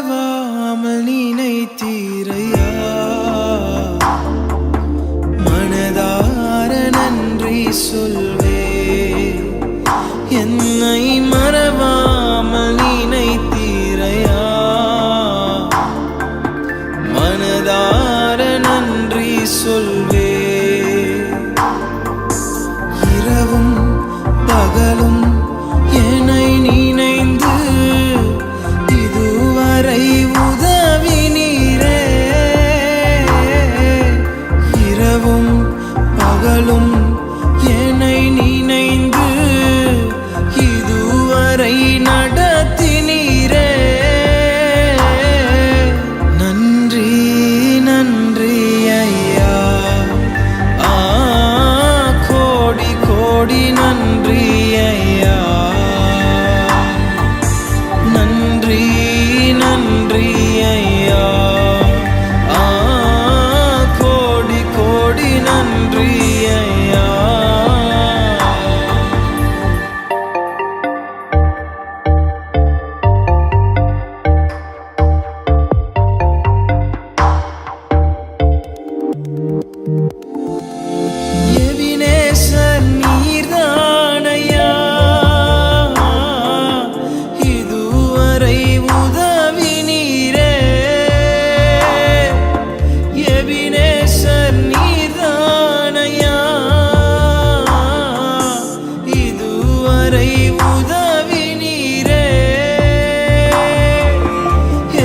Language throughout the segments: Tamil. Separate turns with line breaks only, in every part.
மறவாமல் நினைத்தீரையா, மனதார நன்றி சொல்வே. என்னை மறவாமல் நினைத்தீரையா, மனதார நன்றி சொல்வே. இரவும் பகலும் என்னை நினைந்து இதுவரை உதவினீரே. இரவும் பகலும் என்னை நினைந்து இதுவரை நடத்தினீரே. நன்றி நன்றி ஐயா, கோடி கோடி நன்றி ஐயா. நன்றி நன்றி ஐயா, கோடி கோடி நன்றி ஐயா. எபினேசர் நீர்தானையா, இதுவரை உதவினீரே. எபினேசர் நீர்தானையா, இதுவரை உதவினீரே.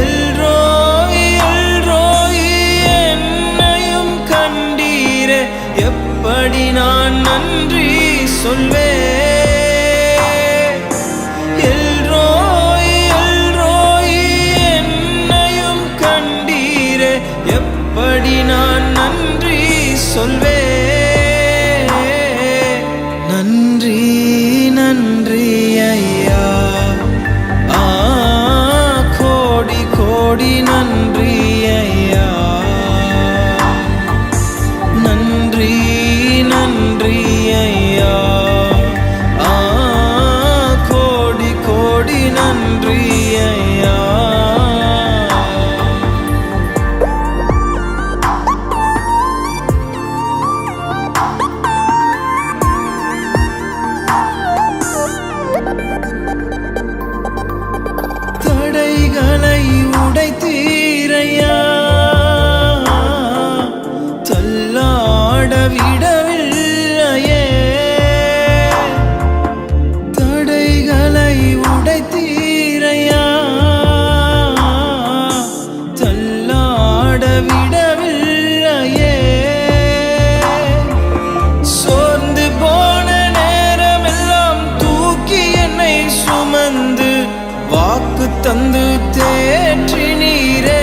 எல்ரோய் எல்ரோய் என்னையும் கண்டீரே. எப்படி நான் நன்றி சொல்வேன். எல்ரோய் எல்ரோய் என்னையும் கண்டீரே. எப்படி நான் நன்றி சொல்வேன். நன்றி நன்றி ஐயா, கோடி கோடி நன்றி ஐயா. நன்றி நன்றி ஐயா, கோடி கோடி நன்றி ஐயா. தடைகளை உடைத்தீரையா, தள்ளாட விடவில்லையே. தடைகளை உடைத்தீரையா, தள்ளாட விடவில்லையே. சோர்ந்து போன நேரமெல்லாம் தூக்கி என்னை சுமந்து வாக்கு தந்து தேற்றினீரே.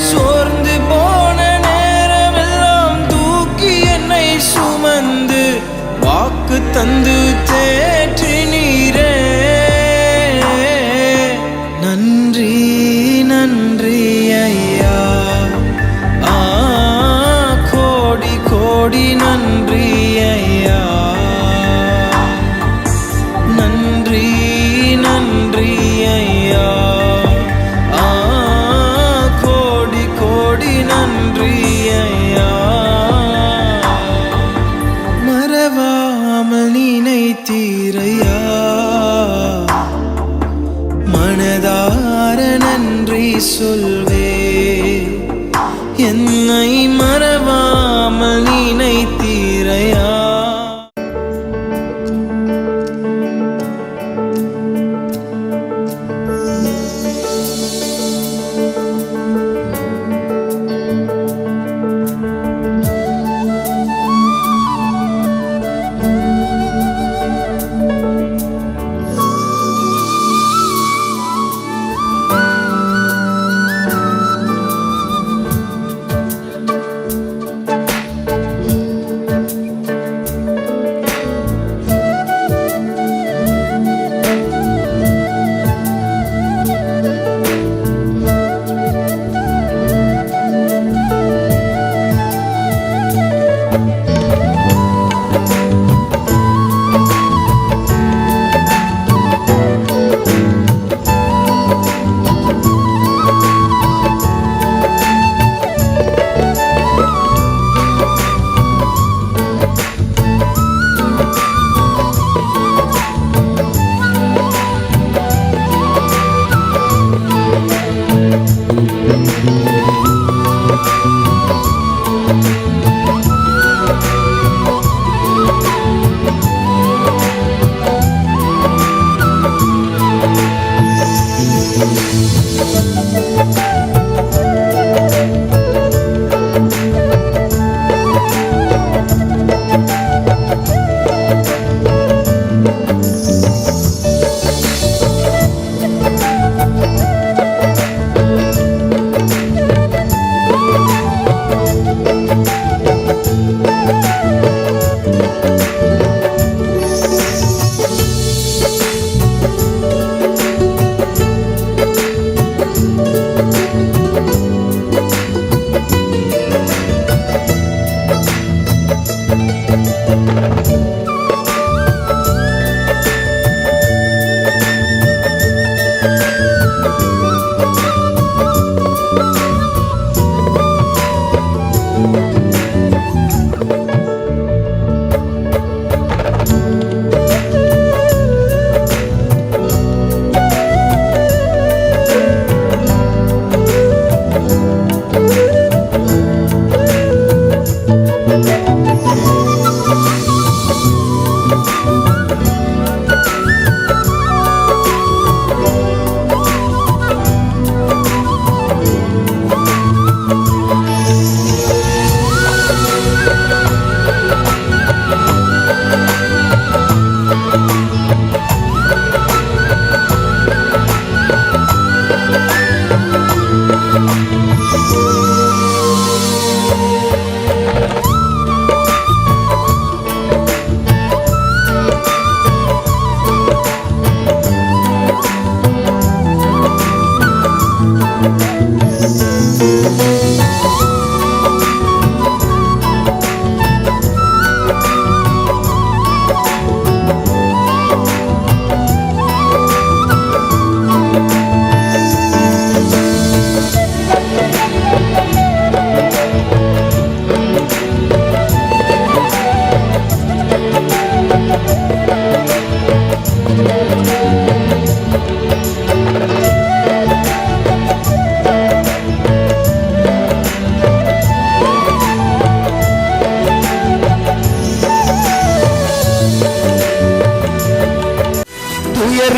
சோர்ந்து போன நேரமெல்லாம் தூக்கி என்னை சுமந்து வாக்கு தந்து தேற்றினீரே. நன்றி நன்றி ஐயா, கோடி கோடி நன்றி ஐயா. நன்றி நன்றி ஐயா, கோடி கோடி நன்றி ஐயா. மறவாமல் நினைத்தீரையா, மனதார நன்றி சொல்வே. என்னை மறவாமல் நினைத்தீரையா.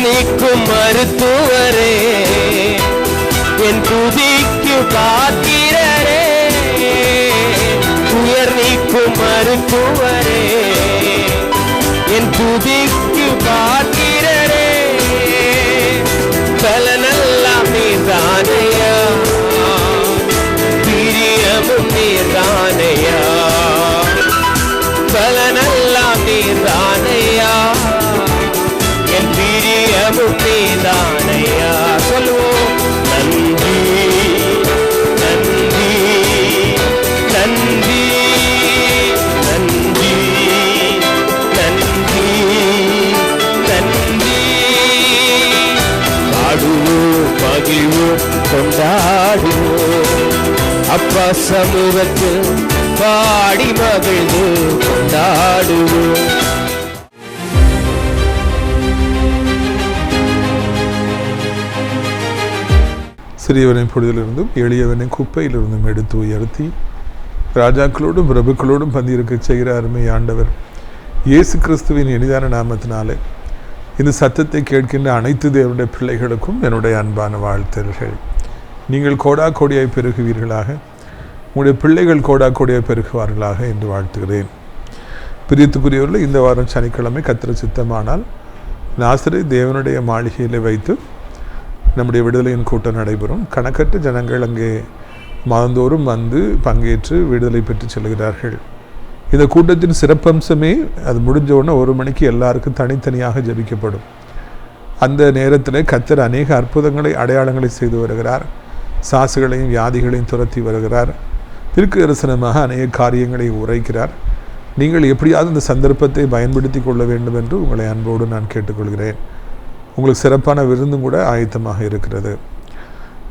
நீக்கும் மருத்துவரே, என் துதிக்கு பாத்திரரே. துயர் நீக்கும் மருத்துவரே, என் துதிக்கு பாத்திரரே. பலனெல்லாம் நீர்தானையா, பிரியமும் நீர்தானையா. பலனெல்லாம் நீர்தானையா, என் பிரியமும் நீதானையா. சொல்லுவோம் நன்றி நன்றி நன்றி நன்றி நன்றி நன்றி. பாடுவோம் மகிழ்வோம் கொண்டாடுவோம், அப்பா சமூகத்தில் பாடி மகிழ்ந்து கொண்டாடுவோம்.
சிறியவனின் பொழுதிலிருந்தும் எளியவனின் குப்பையிலிருந்தும் எடுத்து உயர்த்தி ராஜாக்களோடும் பிரபுக்களோடும் பந்தியிருக்க செய்கிற அருமை ஆண்டவர் இயேசு கிறிஸ்துவின் இனிதான நாமத்தினாலே இந்த சத்தத்தை கேட்கின்ற அனைத்து தேவனுடைய பிள்ளைகளுக்கும் என்னுடைய அன்பான வாழ்த்துகள். நீங்கள் கோடா கோடியாய் பெருகுவீர்களாக, உங்களுடைய பிள்ளைகள் கோடா கோடியாய் பெருகுவார்களாக என்று வாழ்த்துகிறேன். பிரியத்துக்குரியவர்கள், இந்த வாரம் சனிக்கிழமை கர்த்தர் சித்தமானால் நாசரை தேவனுடைய மாளிகையில் வைத்து நம்முடைய விடுதலையின் கூட்டம் நடைபெறும். கணக்கற்ற ஜனங்கள் அங்கே மாதந்தோறும் வந்து பங்கேற்று விடுதலை பெற்று செல்கிறார்கள். இந்த கூட்டத்தின் சிறப்பம்சமே அது முடிஞ்ச உடனே 1 மணிக்கு எல்லாருக்கும் தனித்தனியாக ஜெபிக்கப்படும். அந்த நேரத்தில் கர்த்தர் அநேக அற்புதங்களை அடையாளங்களை செய்து வருகிறார். சாசுகளையும் வியாதிகளையும் துரத்தி வருகிறார். திருக்கு தரிசனமாக அநேக காரியங்களை உரைக்கிறார். நீங்கள் எப்படியாவது இந்த சந்தர்ப்பத்தை பயன்படுத்தி கொள்ள வேண்டும் என்று உங்களை அன்போடு நான் கேட்டுக்கொள்கிறேன். உங்களுக்கு சிறப்பான விருந்தும் கூட ஆயத்தமாக இருக்கிறது.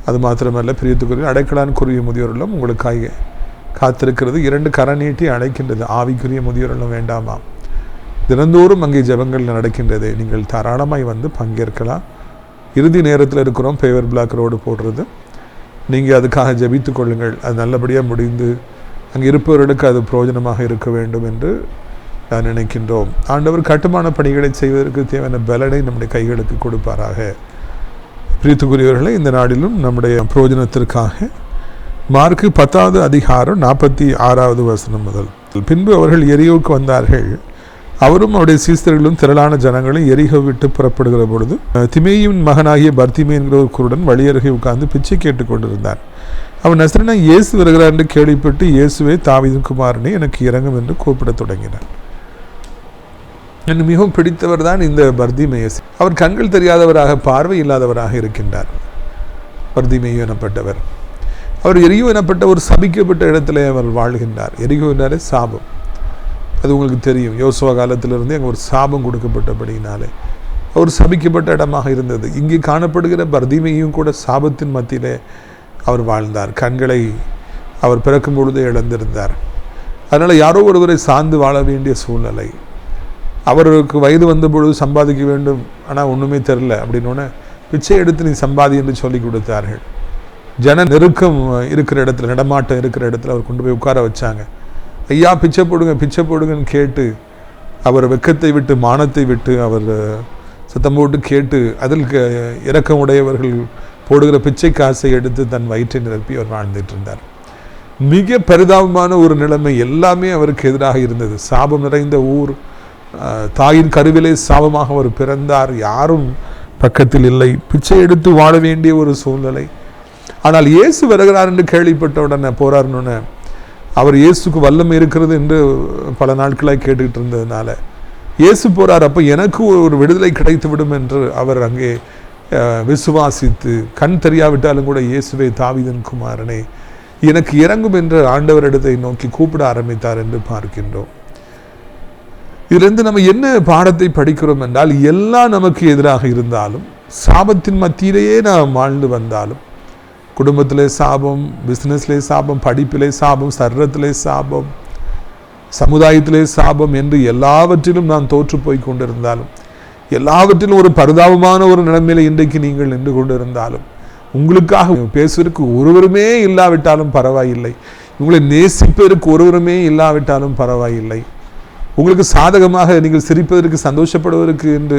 அது மாத்திரமல்ல, பிரியத்துக்குரிய அடைக்கலான் குறுகிய முதியோர்களும் உங்களுக்காக காத்திருக்கிறது. 2 கரம் நீட்டி அழைக்கின்றது. ஆவிக்குரிய முதியோர்களும் வேண்டாமா? தினந்தோறும் அங்கே ஜெபங்கள் நடக்கின்றது. நீங்கள் தாராளமாய் வந்து பங்கேற்கலாம். இறுதி நேரத்தில் இருக்கிறோம். பேவர் பிளாக் ரோடு போடுறது. நீங்கள் அதுக்காக ஜெபித்து கொள்ளுங்கள். அது நல்லபடியாக முடிந்து அங்கே இருப்பவர்களுக்கு அது பிரயோஜனமாக இருக்க வேண்டும் என்று நான் நினைக்கின்றோம். ஆண்டவர் கட்டுமான பணிகளை செய்வதற்கு தேவையான பலனை நம்முடைய கைகளுக்கு கொடுப்பாராக. பிரித்துக்குரியவர்களை, இந்த நாளிலும் நம்முடைய பிரயோஜனத்திற்காக மார்க்கு 10வது அதிகாரம் 46வது வசனம் முதல். பின்பு அவர்கள் எரியோவுக்கு வந்தார்கள். அவரும் அவருடைய சீஸ்தர்களும் திரளான ஜனங்களும் எரிகோ விட்டு புறப்படுகிற பொழுது திமேயின் மகனாகிய பர்த்திமே என்கிற ஒரு குருடன் வழியருகே உட்கார்ந்து பிச்சை கேட்டுக் கொண்டிருந்தார். அவன் நசரேயனாகிய இயேசு வருகிறார் என்று கேள்விப்பட்டு, இயேசுவே தாவீதின் குமாரனே எனக்கு இறங்கும் என்று கூப்பிடத் தொடங்கினார். எனக்கு மிகவும் பிடித்தவர் தான் இந்த பர்திமேயு. அவர் கண்கள் தெரியாதவராக, பார்வை இல்லாதவராக இருக்கின்றார். பர்திமேயு எனப்பட்டவர். அவர் எரிகோ எனப்பட்ட ஒரு சபிக்கப்பட்ட இடத்துல அவர் வாழ்கின்றார். எரிகோ என்றாலே சாபம், அது உங்களுக்கு தெரியும். யோசுவா காலத்திலிருந்து அங்கே ஒரு சாபம் கொடுக்கப்பட்டபடினாலே அவர் சபிக்கப்பட்ட இடமாக இருந்தது. இங்கே காணப்படுகிற பர்திமேயும் கூட சாபத்தின் மத்தியிலே அவர் வாழ்ந்தார். கண்களை அவர் பிறக்கும் பொழுதே இழந்திருந்தார். அதனால் யாரோ ஒருவரை சார்ந்து வாழ வேண்டிய சூழ்நிலை. அவருக்கு வயது வந்த பொழுது சம்பாதிக்க வேண்டும், ஆனால் ஒன்றுமே தெரில அப்படின்னோடனே பிச்சை எடுத்து நீ சம்பாதி என்று சொல்லி கொடுத்தார்கள். ஜன நெருக்கம் இருக்கிற இடத்துல, நடமாட்டம் இருக்கிற இடத்துல அவர் கொண்டு போய் உட்கார வச்சாங்க. ஐயா பிச்சை போடுங்க பிச்சை போடுங்கன்னு கேட்டு அவர் வெக்கத்தை விட்டு மானத்தை விட்டு அவர் சத்தம் போட்டு கேட்டு அதில் இரக்கம் உடையவர்கள் போடுகிற பிச்சை காசை எடுத்து தன் வயிற்றை நிரப்பி அவர் வாழ்ந்துட்டு இருந்தார். மிக பரிதாபமான ஒரு நிலைமை, எல்லாமே அவருக்கு எதிராக இருந்தது. சாபம் நிறைந்த ஊர், தாயின் கருவிலே சாபமாக அவர் பிறந்தார். யாரும் பக்கத்தில் இல்லை, பிச்சை எடுத்து வாழ வேண்டிய ஒரு சூழ்நிலை. ஆனால் இயேசு வருகிறார் என்று கேள்விப்பட்ட உடனே போறாருன்னு அவர் இயேசுக்கு வல்லமை இருக்கிறது என்று பல நாட்களாக கேட்டுக்கிட்டு இருந்ததுனால இயேசு போறார், அப்போ எனக்கு ஒரு விடுதலை கிடைத்து விடும் என்று அவர் அங்கே விசுவாசித்து, கண் தெரியாவிட்டாலும் கூட இயேசுவே தாவீதின் குமாரனே எனக்கு இறங்கும் என்று ஆண்டவரிடத்தை நோக்கி கூப்பிட ஆரம்பித்தார் என்று பார்க்கின்றோம். இதிலிருந்து நம்ம என்ன பாடத்தை படிக்கிறோம் என்றால், எல்லாம் நமக்கு எதிராக இருந்தாலும், சாபத்தின் மத்தியிலேயே நாம் வாழ்ந்து வந்தாலும், குடும்பத்திலே சாபம், பிஸ்னஸ்லே சாபம், படிப்பிலே சாபம், சரீரத்திலே சாபம், சமுதாயத்திலே சாபம் என்று எல்லாவற்றிலும் நாம் தோற்று போய் கொண்டிருந்தாலும், எல்லாவற்றிலும் ஒரு பரிதாபமான ஒரு நிலைமையில இன்றைக்கு நீங்கள் நின்று கொண்டிருந்தாலும், உங்களுக்காக பேசுவதற்கு ஒருவருமே இல்லாவிட்டாலும் பரவாயில்லை, உங்களை நேசிப்பதற்கு ஒருவருமே இல்லாவிட்டாலும் பரவாயில்லை, உங்களுக்கு சாதகமாக நீங்கள் சிரிப்பதற்கு சந்தோஷப்படுவதற்கு என்று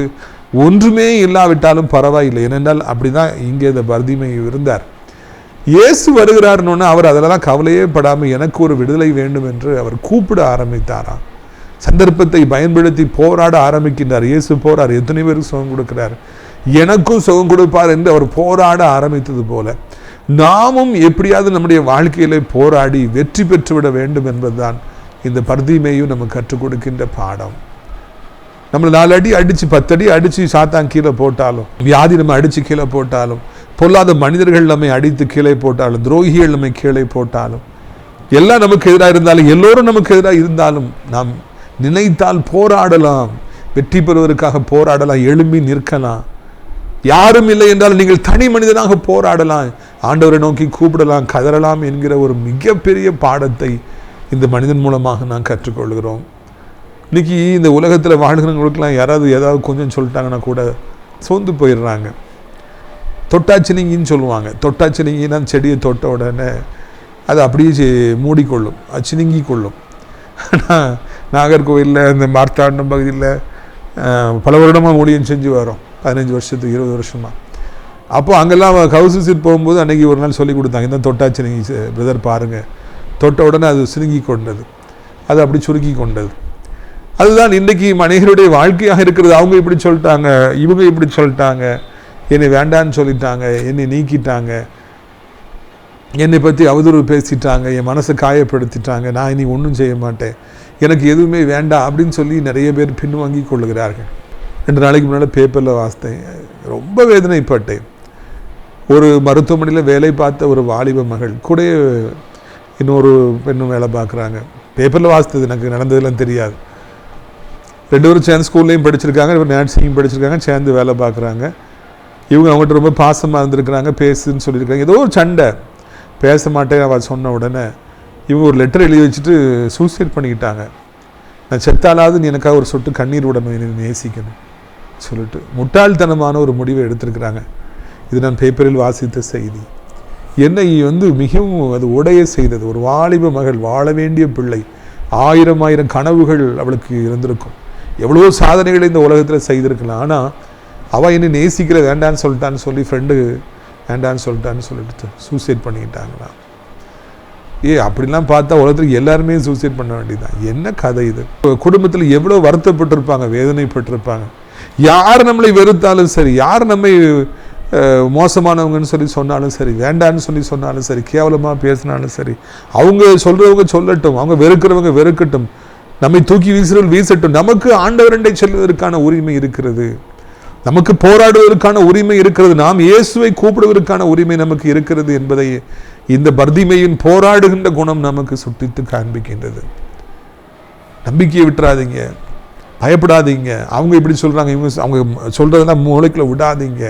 ஒன்றுமே இல்லாவிட்டாலும் பரவாயில்லை. ஏனென்றால் அப்படிதான் இங்கே இந்த பர்திமேயு இருந்தார். இயேசு வருகிறார்னு அவர் அதெல்லாம் கவலையே படாமல் எனக்கு ஒரு விடுதலை வேண்டும் என்று அவர் கூப்பிட ஆரம்பித்தாராம். சந்தர்ப்பத்தை பயன்படுத்தி போராட ஆரம்பிக்கின்றார். இயேசு போறார், எத்தனை பேருக்கு சுகம் கொடுக்கிறார், எனக்கும் சுகம் கொடுப்பார் என்று அவர் போராட ஆரம்பித்தது போல நாமும் எப்படியாவது நம்முடைய வாழ்க்கையிலே போராடி வெற்றி பெற்றுவிட வேண்டும் என்பதுதான் இந்த பர்திமேயு நமக்கு கற்றுக் கொடுக்கின்ற பாடம். நம்மளை 4 அடி அடித்து 10 அடி அடித்து சாத்தான் கீழே போட்டாலும், வியாதி நம்ம அடித்து கீழே போட்டாலும், பொல்லாத மனிதர்கள் நம்மை அடித்து கீழே போட்டாலும், துரோகிகள் நம்மை கீழே போட்டாலும், எல்லாம் நமக்கு எதிராக இருந்தாலும், எல்லோரும் நமக்கு எதிராக இருந்தாலும், நாம் நினைத்தால் போராடலாம், வெற்றி பெறுவதற்காக போராடலாம், எழும்பி நிற்கலாம். யாரும் இல்லை என்றால் நீங்கள் தனி மனிதனாக போராடலாம், ஆண்டவரை நோக்கி கூப்பிடலாம், கதறலாம் என்கிற ஒரு மிகப்பெரிய பாடத்தை இந்த மனிதன் மூலமாக நான் கற்றுக்கொள்கிறோம். இன்னைக்கு இந்த உலகத்தில் வாழ்கிறவங்களுக்கெல்லாம் யாராவது ஏதாவது கொஞ்சம் சொல்லிட்டாங்கன்னா கூட சோர்ந்து போயிடுறாங்க. தொட்டாச்சினிங்கின்னு சொல்லுவாங்க. தொட்டாச்சினிங்கின்னா செடியை தொட்ட உடனே அது அப்படியே மூடிக்கொள்ளும், அது சினிங்கி கொள்ளும். ஆனால் நாகர்கோவிலில் இந்த மார்த்தாண்டம் பகுதியில் பல வருடமாக ஊழியம் செஞ்சு வரோம், 15 வருஷத்துக்கு 20 வருஷமாக. அப்போது அங்கெல்லாம் ஹவுஸ் விசிட் போகும்போது அன்றைக்கி ஒரு நாள் சொல்லி கொடுத்தாங்க, இந்த தொட்டாச்சினிங்கி பிரதர் பாருங்கள், தொட்ட உடனே அது சுருங்கி கொண்டது, அது அப்படி சுருக்கி கொண்டது. அதுதான் இன்றைக்கி மனிதர்களுடைய வாழ்க்கையாக இருக்கிறது. அவங்க இப்படி சொல்லிட்டாங்க, இவங்க இப்படி சொல்லிட்டாங்க, என்னை வேண்டான்னு சொல்லிட்டாங்க, என்னை நீக்கிட்டாங்க, என்னை பற்றி அவதூறு பேசிட்டாங்க, என் மனசை காயப்படுத்திட்டாங்க, நான் இனி ஒன்றும் செய்ய மாட்டேன், எனக்கு எதுவுமே வேண்டாம் அப்படின்னு சொல்லி நிறைய பேர் பின்வாங்கி கொள்ளுகிறார்கள். 2 நாளைக்கு முன்னால் பேப்பரில் வாசித்தேன், ரொம்ப வேதனைப்பட்டேன். ஒரு மருத்துவமனையில் வேலை பார்த்த ஒரு வாலிப மகள் கூட இன்னொரு பெண்ணும் வேலை பார்க்குறாங்க. பேப்பரில் வாசித்தது, எனக்கு நடந்ததெல்லாம் தெரியாது. 2 பேரும் சேர்ந்து ஸ்கூல்லையும் படிச்சிருக்காங்க, நர்சிங்கும் படிச்சிருக்காங்க, சேர்ந்து வேலை பார்க்குறாங்க. இவங்க அவங்ககிட்ட ரொம்ப பாசமாக இருந்திருக்கிறாங்க, பேசுன்னு சொல்லியிருக்காங்க. ஏதோ ஒரு சண்டை, பேச மாட்டேன் அவள் சொன்ன உடனே இவங்க ஒரு லெட்டர் எழுதி வச்சுட்டு சூசைட் பண்ணிக்கிட்டாங்க. நான் செத்தாலாவது நீ எனக்காக ஒரு சொட்டு கண்ணீர் விடணும், என்னை நேசிக்கணும் சொல்லிட்டு முட்டாள்தனமான ஒரு முடிவை எடுத்திருக்கிறாங்க. இது நான் பேப்பரில் வாசித்த செய்தி. என்னை மிகவும் அது உடைய செய்தது. ஒரு வாலிப மகள், வாழ வேண்டிய பிள்ளை, 1000 கனவுகள் அவளுக்கு இருந்திருக்கும், எவ்வளோ சாதனைகளை இந்த உலகத்தில் செய்திருக்கலாம். ஆனால் அவள் என்னை நேசிக்கிற வேண்டான்னு சொல்லிட்டான்னு சொல்லி ஃப்ரெண்டு வேண்டான்னு சொல்லிட்டான்னு சொல்லிட்டு சூசைட் பண்ணிக்கிட்டாங்களா? அப்படிலாம் பார்த்தா உலகத்தில் எல்லாருமே சூசைட் பண்ண வேண்டியதுதான். என்ன கதை இது? குடும்பத்தில் எவ்வளோ வருத்தப்பட்டிருப்பாங்க, வேதனைப்பட்டிருப்பாங்க. யார் நம்மளை வெறுத்தாலும் சரி, யார் நம்மை மோசமானவங்கன்னு சொல்லி சொன்னாலும் சரி, வேண்டான்னு சொல்லி சொன்னாலும் சரி, கேவலமாக பேசினாலும் சரி, அவங்க சொல்கிறவங்க சொல்லட்டும், அவங்க வெறுக்கிறவங்க வெறுக்கட்டும், நம்மை தூக்கி வீசுறவங்க வீசட்டும். நமக்கு ஆண்டவரண்டை செல்வதற்கான உரிமை இருக்கிறது, நமக்கு போராடுவதற்கான உரிமை இருக்கிறது, நாம் இயேசுவை கூப்பிடுவதற்கான உரிமை நமக்கு இருக்கிறது என்பதை இந்த பர்திமையின் போராடுகின்ற குணம் நமக்கு சுட்டித்து காண்பிக்கின்றது. நம்பிக்கையை விட்டுறாதீங்க, பயப்படாதீங்க. அவங்க இப்படி சொல்கிறாங்க, இவங்க அவங்க சொல்கிறதெல்லாம் மூளைக்குள்ள விடாதீங்க.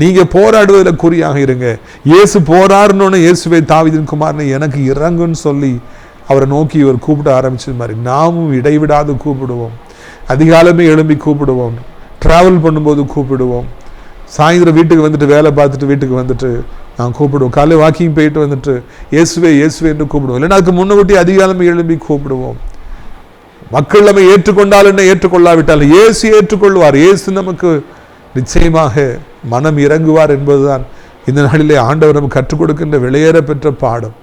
நீங்கள் போராடுவதில் குறியாக இருங்க. இயேசு போராடணுன்னு இயேசுவை தாவீதின் குமாரனை எனக்கு இறங்குன்னு சொல்லி அவரை நோக்கி இவர் கூப்பிட ஆரம்பிச்சது மாதிரி நாமும் இடைவிடாது கூப்பிடுவோம். அதிகாலமே எழும்பி கூப்பிடுவோம், ட்ராவல் பண்ணும்போது கூப்பிடுவோம், சாயந்தரம் வீட்டுக்கு வந்துட்டு வேலை பார்த்துட்டு வீட்டுக்கு வந்துட்டு நான் கூப்பிடுவோம், காலையில் வாக்கிங் போயிட்டு வந்துட்டு இயேசுவே இயேசுவே என்று கூப்பிடுவோம். இல்லைன்னா அதுக்கு முன்னூட்டி அதிகாலமே எழும்பி கூப்பிடுவோம். மக்கள் நம்மை ஏற்றுக்கொண்டால் என்ன, ஏற்றுக்கொள்ளாவிட்டால் இயேசு ஏற்றுக்கொள்வார். இயேசு நமக்கு நிச்சயமாக மனம் இறங்குவார் என்பதுதான் இந்த நாளிலே ஆண்டவர் நமக்கு கற்றுக் கொடுக்கின்ற வெளியேற பெற்ற பாடம்.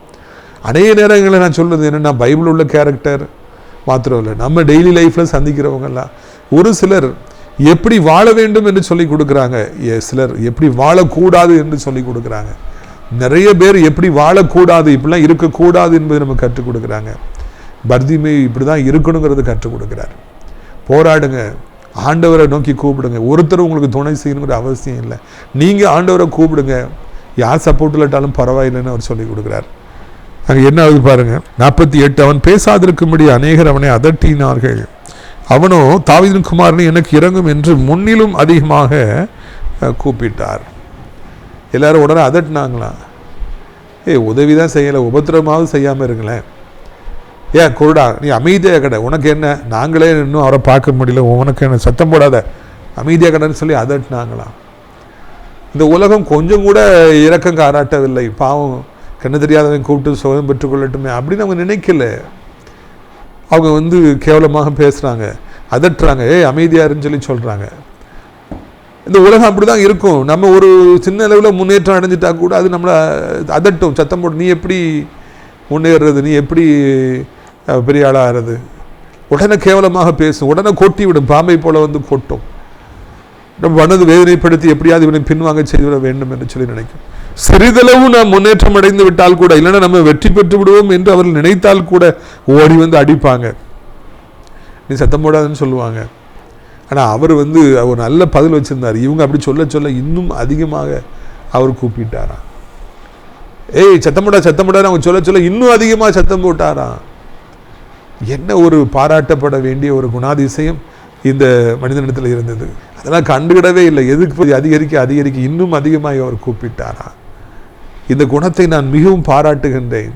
அநேக நேரங்களில் நான் சொல்வது என்னென்னா, பைபிள் உள்ள கேரக்டர் மாத்திரம் இல்லை, நம்ம டெய்லி லைஃப்பில் சந்திக்கிறவங்கெல்லாம் ஒரு சிலர் எப்படி வாழ வேண்டும் என்று சொல்லி கொடுக்குறாங்க, சிலர் எப்படி வாழக்கூடாது என்று சொல்லி கொடுக்குறாங்க. நிறைய பேர் எப்படி வாழக்கூடாது, இப்படிலாம் இருக்கக்கூடாது என்பதை நம்ம கற்றுக் கொடுக்குறாங்க. பர்திமை இப்படி தான் இருக்கணுங்கிறது கற்றுக் கொடுக்குறார். போராடுங்க, ஆண்டவரை நோக்கி கூப்பிடுங்க. ஒருத்தர் உங்களுக்கு துணை செய்யணுங்கிற அவசியம் இல்லை, நீங்கள் ஆண்டவரை கூப்பிடுங்க. யார் சப்போர்ட் இல்லாட்டாலும் பரவாயில்லைன்னு அவர் சொல்லி கொடுக்குறார். அங்கே என்ன ஆகுது பாருங்க, 48. அவன் பேசாதிருக்கும்படி அநேகர் அவனை அதட்டினார்கள். அவனோ தாவீதின் குமாரனை எனக்கு இறங்கும் என்று முன்னிலும் அதிகமாக கூப்பிட்டார். எல்லாரும் உடனே அதட்டினாங்களாம். உதவிதான் செய்யலை, உபத்திரமாவது செய்யாமல் இருங்களேன். குருடா நீ அமைதியாக கடை, உனக்கு என்ன, நாங்களே இன்னும் அவரை பார்க்க முடியல, உனக்கு என்ன, சத்தம் போடாத, அமைதியாக கடைன்னு சொல்லி அதட்டினாங்களாம். இந்த உலகம் கொஞ்சம் கூட இரக்கம் காராட்டவில்லை. பாவம், கண்ணு தெரியாதவங்க கூப்பிட்டு சுகம் பெற்றுக்கொள்ளட்டுமே அப்படின்னு அவங்க நினைக்கல. அவங்க கேவலமாக பேசுகிறாங்க, அதட்டுறாங்க, அமைதியாருன்னு சொல்லி சொல்கிறாங்க. இந்த உலகம் அப்படி தான் இருக்கும். நம்ம ஒரு சின்ன அளவில் முன்னேற்றம் அடைஞ்சிட்டா கூட அது நம்மளை அதட்டும், சத்தம் போட்டு, நீ எப்படி முன்னேறுறது, நீ எப்படி பெரிய ஆளாகிறது, உடனே கேவலமாக பேசும், உடனே கொட்டி விடும், பாம்பை போல கொட்டும். நம்ம மனது வேதனைப்படுத்தி எப்படியாவது இவனை பின்வாங்க செய்துவிட வேண்டும் என்று சொல்லி நினைக்கும். சிறிதளவு நாம் முன்னேற்றம் அடைந்து விட்டால் கூட, இல்லைன்னா நம்ம வெற்றி பெற்று விடுவோம் என்று அவர்கள் நினைத்தால் கூட ஓடி அடிப்பாங்க, நீ சத்தம் போடாதுன்னு சொல்லுவாங்க. ஆனால் அவர் அவர் நல்ல பதில் வச்சிருந்தார். இவங்க அப்படி சொல்ல சொல்ல இன்னும் அதிகமாக அவர் கூப்பிட்டாராம். சத்தம் போடாது அவங்க சொல்ல சொல்ல இன்னும் அதிகமாக சத்தம் போட்டாராம். என்ன ஒரு பாராட்டப்பட வேண்டிய ஒரு குணாதிசயம் இந்த மனிதனிடத்தில் இருந்தது. அதெல்லாம் கண்டுகிடவே இல்லை. எதுக்கு அதிகரிக்க இன்னும் அதிகமாக அவர் கூப்பிட்டாரா. இந்த குணத்தை நான் மிகவும் பாராட்டுகின்றேன்,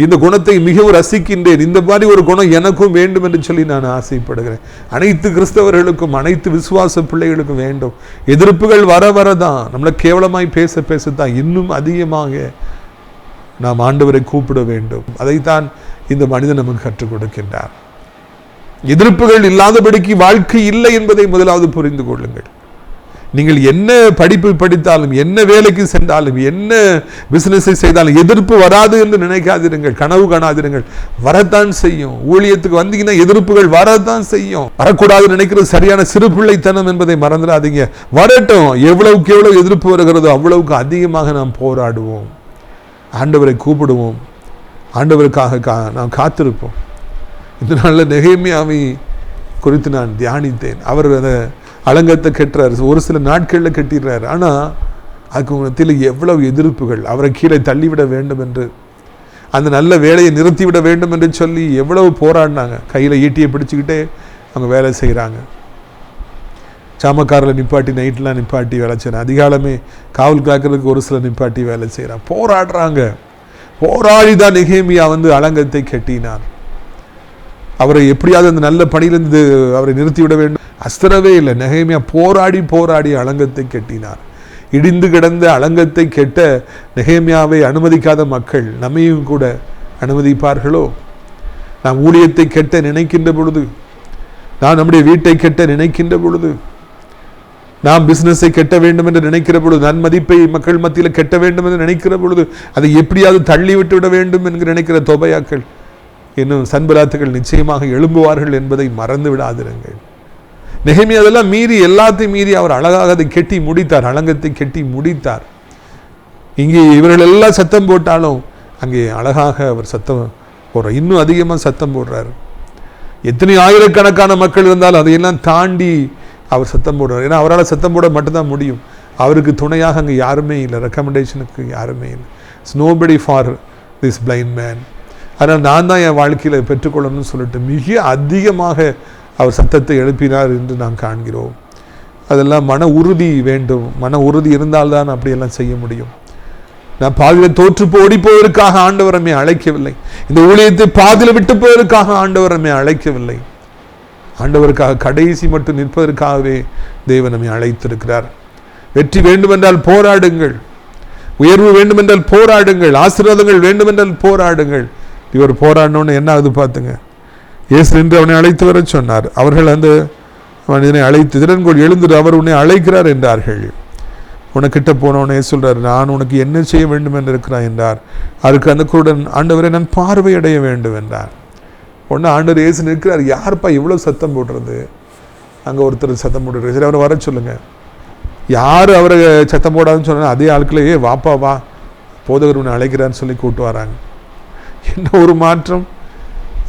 இந்த குணத்தை மிகவும் ரசிக்கின்றேன். இந்த மாதிரி ஒரு குணம் எனக்கும் வேண்டும் என்று சொல்லி நான் ஆசைப்படுகிறேன். அனைத்து கிறிஸ்தவர்களுக்கும், அனைத்து விசுவாச பிள்ளைகளுக்கும் வேண்டும். எதிர்ப்புகள் வரதான், நம்மளை கேவலமாய் பேசத்தான் இன்னும் அதிகமாக நாம் ஆண்டவரை கூப்பிட வேண்டும். அதைத்தான் இந்த மனிதன் நமக்கு கற்றுக் கொடுக்கின்றார். எதிர்ப்புகள் இல்லாதபடிக்கு வாழ்க்கை இல்லை என்பதை முதலாவது புரிந்து கொள்ளுங்கள். நீங்கள் என்ன படிப்பு படித்தாலும், என்ன வேலைக்கு சென்றாலும், என்ன பிசினஸை செய்தாலும் எதிர்ப்பு வராது என்று நினைக்காதிருங்கள், கனவு காணாதிருங்கள். வரத்தான் செய்யும். ஊழியத்துக்கு வந்தீங்கன்னா எதிர்ப்புகள் வரத்தான் செய்யும். வரக்கூடாது நினைக்கிறது சரியான சிறு பிள்ளைத்தனம் என்பதை மறந்துடாதீங்க. வரட்டும். எவ்வளவுக்கு எவ்வளவு எதிர்ப்பு வருகிறதோ அவ்வளவுக்கு அதிகமாக நாம் போராடுவோம், ஆண்டவரை கூப்பிடுவோம், ஆண்டவருக்காக நாம் காத்திருப்போம். இந்த நாளில் நெகேமியாவை குறித்து நான் தியானித்தேன். அவர் அதை அலங்கத்தை கட்டுறார், ஒரு சில நாட்களில் கட்டிடுறார். ஆனால் அதுக்கு மத்தியில் எவ்வளவு எதிர்ப்புகள், அவரை கீழே தள்ளிவிட வேண்டும் என்று, அந்த நல்ல வேலையை நிறுத்திவிட வேண்டும் என்று சொல்லி எவ்வளவு போராடினாங்க. கையில் ஈட்டியை பிடிச்சிக்கிட்டே அவங்க வேலை செய்கிறாங்க. சாமக்காரில் நிப்பாட்டி, நைட்லாம் நிப்பாட்டி வேலை செய்கிறாங்க. அதிகாலமே காவல் காக்கிறதுக்கு ஒரு சில நிப்பாட்டி வேலை செய்கிறாங்க. போராடுறாங்க. போராடி தான் நெகேமியா அலங்கத்தை கட்டினார். அவரை எப்படியாவது அந்த நல்ல பணியிலிருந்து அவரை நிறுத்திவிட வேண்டும். அஸ்திரவே இல்லை. நெகேமியா போராடி அலங்கத்தை கட்டினார். இடிந்து கிடந்த அலங்கத்தை கெட்ட நெகேமியாவை அனுமதிக்காத மக்கள் நம்மையும் கூட அனுமதிப்பார்களோ? நாம் ஊழியத்தை கெட்ட நினைக்கின்ற பொழுது, நாம் நம்முடைய வீட்டை கெட்ட நினைக்கின்ற பொழுது, நாம் பிசினஸை கெட்ட வேண்டும் என்று நினைக்கிற பொழுது, நன்மதிப்பை மக்கள் மத்தியில் கெட்ட வேண்டும் என்று நினைக்கிற பொழுது, அதை எப்படியாவது தள்ளி விட்டு விட வேண்டும் என்று நினைக்கிற தொபையாக்கள் இன்னும் சன்பலாத்துகள் நிச்சயமாக எழும்புவார்கள் என்பதை மறந்து விடாதிருங்கள். நெகேமியா அதெல்லாம் மீறி, எல்லாத்தையும் மீறி அவர் அழகாக அதை கெட்டி முடித்தார், அலங்கத்தை கெட்டி முடித்தார். இங்கே இவர்கள் எல்லாம் சத்தம் போட்டாலும் அங்கே அழகாக அவர் சத்தம் போடுறார், இன்னும் அதிகமாக சத்தம் போடுறார். எத்தனை ஆயிரக்கணக்கான மக்கள் இருந்தாலும் அதையெல்லாம் தாண்டி அவர் சத்தம் போடுறார். ஏன்னா அவரால் சத்தம் போட மட்டும்தான் முடியும். அவருக்கு துணையாக அங்கே யாருமே இல்லை, ரெக்கமெண்டேஷனுக்கு யாருமே இல்லை. It's nobody for this blind man. அதனால் நான் தான் என் வாழ்க்கையில் பெற்றுக்கொள்ளணும்னு சொல்லிட்டு மிக அதிகமாக அவர் சத்தத்தை எழுப்பினார் என்று நாம் காண்கிறோம். அதெல்லாம் மன உறுதி வேண்டும். மன உறுதி இருந்தால்தான் அப்படியெல்லாம் செய்ய முடியும். நான் பாதியில் தோற்று ஓடி போவதற்காக ஆண்டவர் நம்மை அழைக்கவில்லை. இந்த ஊழியத்தை பாதியில் விட்டு போவதற்காக ஆண்டவர் நம்மை அழைக்கவில்லை. ஆண்டவருக்காக கடைசி மட்டும் நிற்பதற்காகவே தேவன் நம்மை அழைத்திருக்கிறார். வெற்றி வேண்டுமென்றால் போராடுங்கள், உயர்வு வேண்டுமென்றால் போராடுங்கள், ஆசீர்வாதங்கள் வேண்டுமென்றால் போராடுங்கள். இவர் போராடணும்னு என்ன ஆகுது பார்த்துங்க. இயேசு நின்று அவனை அழைத்து வர சொன்னார். அவர்கள் அந்த மனிதனை அழைத்து, திறன்கோள் எழுந்துட்டு அவர் உன்னை அழைக்கிறார் என்றார்கள். உனக்கிட்ட போனவனே சொல்றார், நான் உனக்கு என்ன செய்ய வேண்டும் என்று இருக்கிறான் என்றார். அதுக்கு அந்த குருடன், ஆண்டவரை நான் பார்வையடைய வேண்டும் என்றார். உடனே ஆண்டவர் இயேசு நிற்கிறார். யாருப்பா இவ்வளோ சத்தம் போடுறது? அங்கே ஒருத்தர் சத்தம் போடுறாரு. சரி, அவரை வர சொல்லுங்க. யார் அவரை சத்தம் போடாதுன்னு சொன்னா அதே ஆட்களே வாப்பா வா, போதகர் உன்னை அழைக்கிறான்னு சொல்லி கூட்டு வராங்க. என்ன ஒரு மாற்றம்!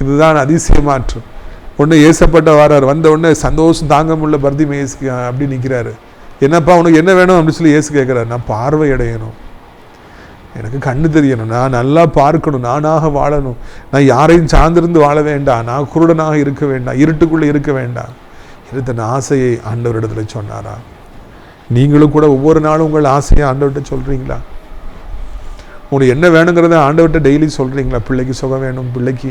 இதுதான் அதிசய மாற்றம். உடனே ஏசப்பட்ட வாரார். வந்த உடனே சந்தோஷம் தாங்க முடியல. பர்திமேயுக்கு அப்படி நிற்கிறாரு. என்னப்பா உனக்கு என்ன வேணும் அப்படின்னு சொல்லி இயேசு கேட்குறாரு. நான் பார்வை அடையணும், எனக்கு கண்ணு தெரியணும், நான் நல்லா பார்க்கணும், நானாக வாழணும், நான் யாரையும் சார்ந்திருந்து வாழ வேண்டாம், நான் குருடனாக இருக்க வேண்டாம், இருட்டுக்குள்ளே இருக்க வேண்டாம். இருந்த ஆசையை ஆண்டவரிடத்துல சொன்னாரா? நீங்களும் கூட ஒவ்வொரு நாளும் உங்கள் ஆசையை ஆண்டவர்கிட்ட சொல்கிறீங்களா? உங்களுக்கு என்ன வேணுங்கிறத ஆண்டவர்கிட்ட டெய்லி சொல்கிறீங்களா? பிள்ளைக்கு சுகம் வேணும், பிள்ளைக்கு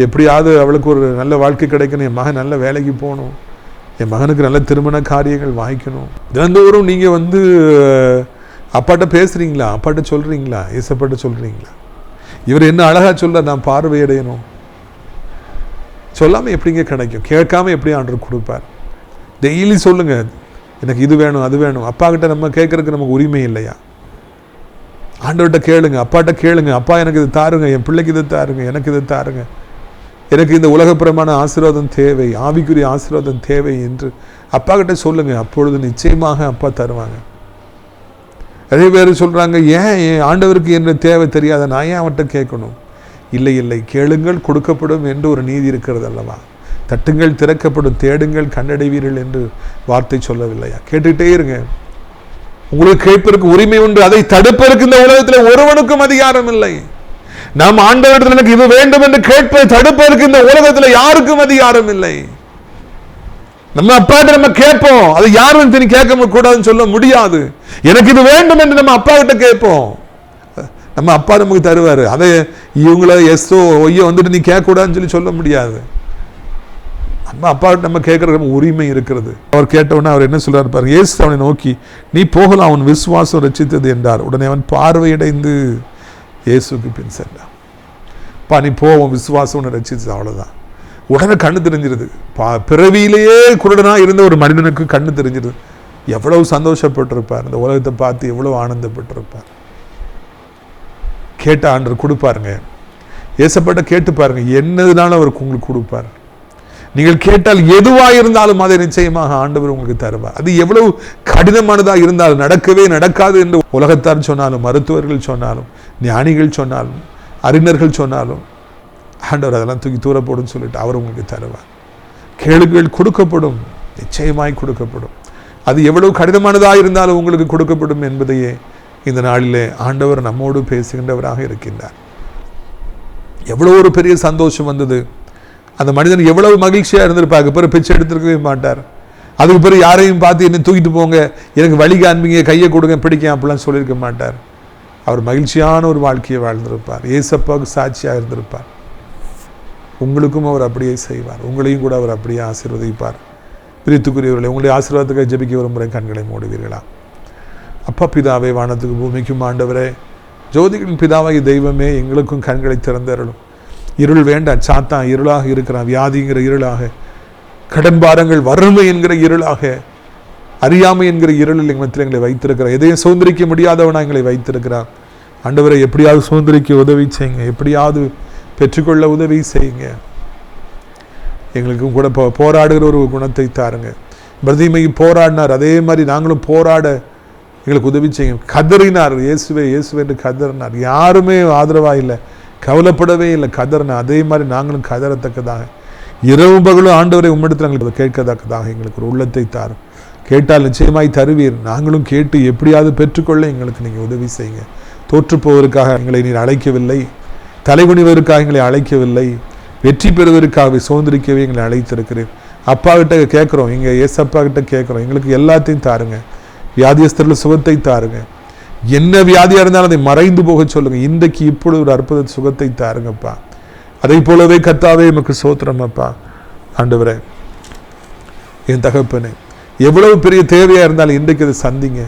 எப்படியாவது அவளுக்கு ஒரு நல்ல வாழ்க்கை கிடைக்கணும், என் மகன் நல்ல வேலைக்கு போகணும், என் மகனுக்கு நல்ல திருமண காரியங்கள் வாய்க்கணும். தினந்தோறும் நீங்கள் அப்பாட்ட பேசுகிறீங்களா? அப்பாட்ட சொல்கிறீங்களா? ஏசப்பாட்ட சொல்கிறீங்களா? இவர் என்ன அழகாக சொல்ல, நான் பார்வையடையணும். சொல்லாமல் எப்படிங்க கிடைக்கும்? கேட்காம எப்படி ஆண்டவர் கொடுப்பார்? டெய்லி சொல்லுங்க, எனக்கு இது வேணும் அது வேணும். அப்பா கிட்ட நம்ம கேட்கறதுக்கு நமக்கு உரிமை இல்லையா? ஆண்டவர்கிட்ட கேளுங்க, அப்பாட்ட கேளுங்க. அப்பா எனக்கு இது தாருங்க, என் பிள்ளைக்கு இது தாருங்க, எனக்கு இது தாருங்க, எனக்கு இந்த உலகப்புறமான ஆசீர்வாதம் தேவை, ஆவிக்குரிய ஆசீர்வாதம் தேவை என்று அப்பா கிட்ட சொல்லுங்க. அப்பொழுது நிச்சயமாக அப்பா தருவாங்க. நிறைய பேர் சொல்கிறாங்க, ஏன் ஆண்டவருக்கு என்ன தேவை தெரியாத, நான் ஏன் அவர்கிட்ட கேட்கணும்? இல்லை இல்லை, கேளுங்கள் கொடுக்கப்படும் என்று ஒரு நீதி இருக்கிறது அல்லவா? தட்டுங்கள் திறக்கப்படும், தேடுங்கள் கண்டடைவீர்கள் என்று வார்த்தை சொல்லவில்லையா? கேட்டுக்கிட்டே இருங்க. உங்களுக்கு கேட்பதற்கு உரிமை உண்டு, அதை தடுப்பதற்கு இந்த உலகத்தில் ஒருவனுக்கும் அதிகாரம் இல்லை. நாம் ஆண்டவரிடத்தில் எனக்கு இது வேண்டும் என்று கேட்பதை தடுப்பதற்கு இந்த உலகத்தில் யாருக்கும் அதிகாரம் இல்லை. நம்ம அப்பாட்ட நம்ம கேட்போம், அது யாரும் தினி கேட்க கூடாதுன்னு சொல்ல முடியாது. எனக்கு இது வேண்டும் என்று நம்ம அப்பா கிட்ட கேட்போம், நம்ம அப்பா நமக்கு தருவாரு. அதை இவங்கள எஸ்ஓ ஒய்யோ வந்துட்டு நீ கேட்க கூடாதுன்னு சொல்ல முடியாது. நம்ம அப்பா நம்ம கேட்கற உரிமை இருக்கிறது. அவர் கேட்டவுடனே அவர் என்ன சொல்றாரு பாருங்க. இயேசு அவனை நோக்கி, நீ போகலாம், அவன் விசுவாசம் ரட்சித்தது என்றார். உடனே அவன் பார்வையடைந்து இயேசுக்கு பின் சென்றான். பா நீ போவோம், விசுவாசம் உன்னை ரட்சித்தது, அவ்வளோதான். உடனே கண்ணு தெரிஞ்சிருது. பிறவியிலேயே குருடனா இருந்த ஒரு மனிதனுக்கு கண்ணு தெரிஞ்சிருது. எவ்வளவு சந்தோஷப்பட்டிருப்பார், இந்த உலகத்தை பார்த்து எவ்வளவு ஆனந்தப்பட்டிருப்பார். கேட்ட ஆண்டவர் கொடுப்பாருங்க. ஏசப்பட்ட கேட்டு பாருங்க, என்னதுனாலும் அவருக்கு உங்களுக்கு கொடுப்பார். நீங்கள் கேட்டால் எதுவாக இருந்தாலும் அதை நிச்சயமாக ஆண்டவர் உங்களுக்கு தருவார். அது எவ்வளவு கடினமானதாக இருந்தாலும், நடக்கவே நடக்காது என்று உலகத்தார் சொன்னாலும், மருத்துவர்கள் சொன்னாலும், ஞானிகள் சொன்னாலும், அறிஞர்கள் சொன்னாலும், ஆண்டவர் அதெல்லாம் தூக்கி தூர போடுன்னு சொல்லிட்டு அவர் உங்களுக்கு தருவார். கேளுங்கள் கொடுக்கப்படும், நிச்சயமாய் கொடுக்கப்படும். அது எவ்வளவு கடினமானதாக இருந்தாலும் உங்களுக்கு கொடுக்கப்படும் என்பதையே இந்த நாளிலே ஆண்டவர் நம்மோடு பேசுகின்றவராக இருக்கின்றார். எவ்வளோ ஒரு பெரிய சந்தோஷம் வந்தது. அந்த மனிதன் எவ்வளவு மகிழ்ச்சியாக இருந்திருப்பாங்க. பிறகு பிச்சை எடுத்துருக்கவே மாட்டார். அதுக்கு பிறகு யாரையும் பார்த்து என்ன தூக்கிட்டு போங்க, எனக்கு வழி காண்பீங்க, கையை கொடுங்க, பிடிக்க அப்படிலாம் சொல்லியிருக்க மாட்டார். அவர் மகிழ்ச்சியான ஒரு வாழ்க்கையை வாழ்ந்திருப்பார். ஏசப்பாவுக்கு சாட்சியாக இருந்திருப்பார். உங்களுக்கும் அவர் அப்படியே செய்வார். உங்களையும் கூட அவர் அப்படியே ஆசீர்வதிப்பார். பிரித்துக்குரியவர்களை, உங்களுடைய ஆசீர்வாதத்துக்கு ஜெபிக்க விரும்புகிற கண்களை மூடுவீர்களா? அப்பா பிதாவே, வானத்துக்கு பூமிக்கும் ஆண்டவரே, ஜோதிகளின் பிதாவாகிய தெய்வமே, எங்களுக்கும் கண்களை திறந்தருளும். இருள் வேண்டாம், சாத்தான் இருளாக இருக்கிறான். வியாதிங்கிற இருளாக, கடன் பாரங்கள், வறுமை என்கிற இருளாக அறியாமை என்கிற இருளில் மத்தியில் எங்களை வைத்திருக்கிறார். எதையும் சுதந்திரிக்க முடியாதவனா எங்களை வைத்திருக்கிறார். ஆண்டவரை எப்படியாவது சுதந்திரிக்க உதவி செய்யுங்க, எப்படியாவது பெற்றுக்கொள்ள உதவி செய்யுங்க. எங்களுக்கும் கூட போராடுகிற ஒரு குணத்தை தாருங்க. பிரதிமை போராடினார், அதே மாதிரி நாங்களும் போராட எங்களுக்கு உதவி செய்யுங்க. கதறினார், இயேசுவே இயேசுவே என்று கதறினார். யாருமே ஆதரவாக இல்லை, கவலைப்படவே இல்லை, கதறினார். அதே மாதிரி நாங்களும் கதறத்தக்கதாக இரவு பகலும் ஆண்டவரை உம்மிடத்தில் எங்களுக்கு கேட்கத்தக்கதாக எங்களுக்கு ஒரு உள்ளத்தை தாரும். கேட்டால் நிச்சயமாய் தருவீர். நாங்களும் கேட்டு எப்படியாவது பெற்றுக்கொள்ள எங்களுக்கு நீங்கள் உதவி செய்யுங்க. தோற்று போவதற்காக எங்களை நீர் அழைக்கவில்லை, தலைகுனிவதற்காக எங்களை அழைக்கவில்லை, வெற்றி பெறுவதற்காக சுதந்திரிக்கவே எங்களை அழைத்திருக்கிறேன். அப்பா கிட்ட கேட்குறோம், எங்கள் ஏசப்பா கிட்ட கேட்குறோம், எங்களுக்கு எல்லாத்தையும் தாருங்க. வியாதியஸ்தர்கள் சுகத்தை தாருங்க. என்ன வியாதியாக இருந்தாலும் அதை மறைந்து போக சொல்லுங்கள். இன்றைக்கு இப்பொழுது ஒரு அற்புத சுகத்தை தாருங்கப்பா. அதை போலவே கர்த்தாவே எமக்கு ஸ்தோத்திரம் அப்பா. ஆண்டவரே, என் தகப்பனே, எவ்வளவு பெரிய தேவையாக இருந்தாலும் இன்றைக்கு அதை சந்திங்க.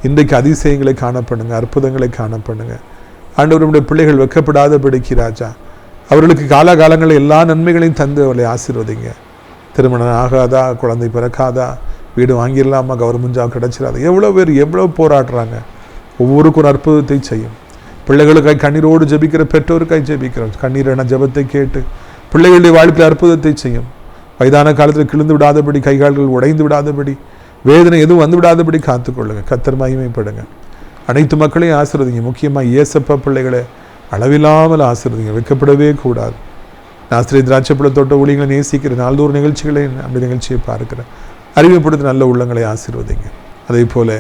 இன்றைக்கு அதிசயங்களை காணப்படுங்க, அற்புதங்களை காணப்படுங்க. ஆண்டவருடைய பிள்ளைகள் வெக்கப்படாதபடிக்கு ராஜா அவர்களுக்கு காலகாலங்களில் எல்லா நன்மைகளையும் தந்து அவர்களை ஆசீர்வதிங்க. திருமணம் ஆகாதா, குழந்தை பிறக்காதா, வீடு வாங்கிடலாமா, கவர்மெண்ட் ஜாப் கிடச்சிடாது, எவ்வளோ பேர் எவ்வளோ போராடுறாங்க. ஒவ்வொருக்கும் ஒரு அற்புதத்தை செய்யும். பிள்ளைகளுக்காய் கண்ணீரோடு ஜெபிக்கிற பெற்றோருக்காய் ஜெபிக்கிறோம். கண்ணீரான ஜெபத்தை கேட்டு பிள்ளைகளுடைய வாழ்க்கையில் அற்புதத்தை செய்யும். வயதான காலத்தில் கிழிந்து விடாதபடி, கைகால்கள் உடைந்து விடாதபடி, வேதனை எதுவும் வந்து விடாதபடி காத்துக்கொள்ளுங்க. கர்த்தர் மகிமைப்படுங்க. அனைத்து மக்களையும் ஆசீர்வதிங்க. முக்கியமாக இயேசப்பா பிள்ளைகளை அளவில்லாமல் ஆசீர்வதிங்க. வைக்கப்படவே கூடாது. ஆசிரியர் திராட்சைப்பழ தோட்ட ஊழியர்களை நேசிக்கிற நாள்தோறும் நிகழ்ச்சிகளை அப்படி நிகழ்ச்சியை பார்க்கிறேன். அறிவுப்படுத்த நல்ல உள்ளங்களை ஆசீர்வதிங்க. அதே போல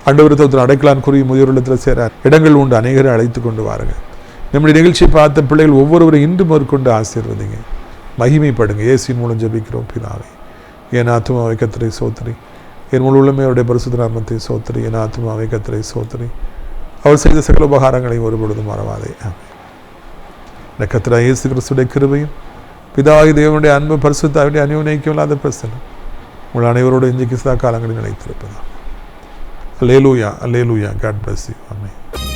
ஆண்டவரத்தில் அடைக்கலான் குறுகி முதியோர் சேர இடங்கள் உண்டு, அநேகரை அழைத்து கொண்டு வாருங்க. நம்முடைய நிகழ்ச்சியை பார்த்த பிள்ளைகள் ஒவ்வொருவரும் இன்று மேற்கொண்டு ஆசீர்வதிங்க. மகிமைப்படுங்க. இயேசுவின் மூலம் ஜெபிக்கிறோம் பிதாவே. என் ஆத்துமாவை கர்த்தரை சோத்திரி, என் முழு உள்ளமே அவருடைய பரிசுத்த நாமத்தை சோத்திரி. என் ஆத்துமாவை கர்த்தரை சோத்திரி, அவர் செய்த சகல உபகாரங்களை ஒருபொழுதும் மறவாதே. இந்த கர்த்தராகிய இயேசு கிறிஸ்துவின் கிருபையும் பிதாவாகிய தேவனுடைய அன்பு பரிசுத்தாவினுடைய அந்யோன்யம் இல்லாத பிரசன்னம் உங்கள் அனைவரோடு இன்றைக்கு சதா காலங்களில் நிலைத்திருப்பதா. அல்லேலூயா, அல்லேலூயா. God bless you. Amen.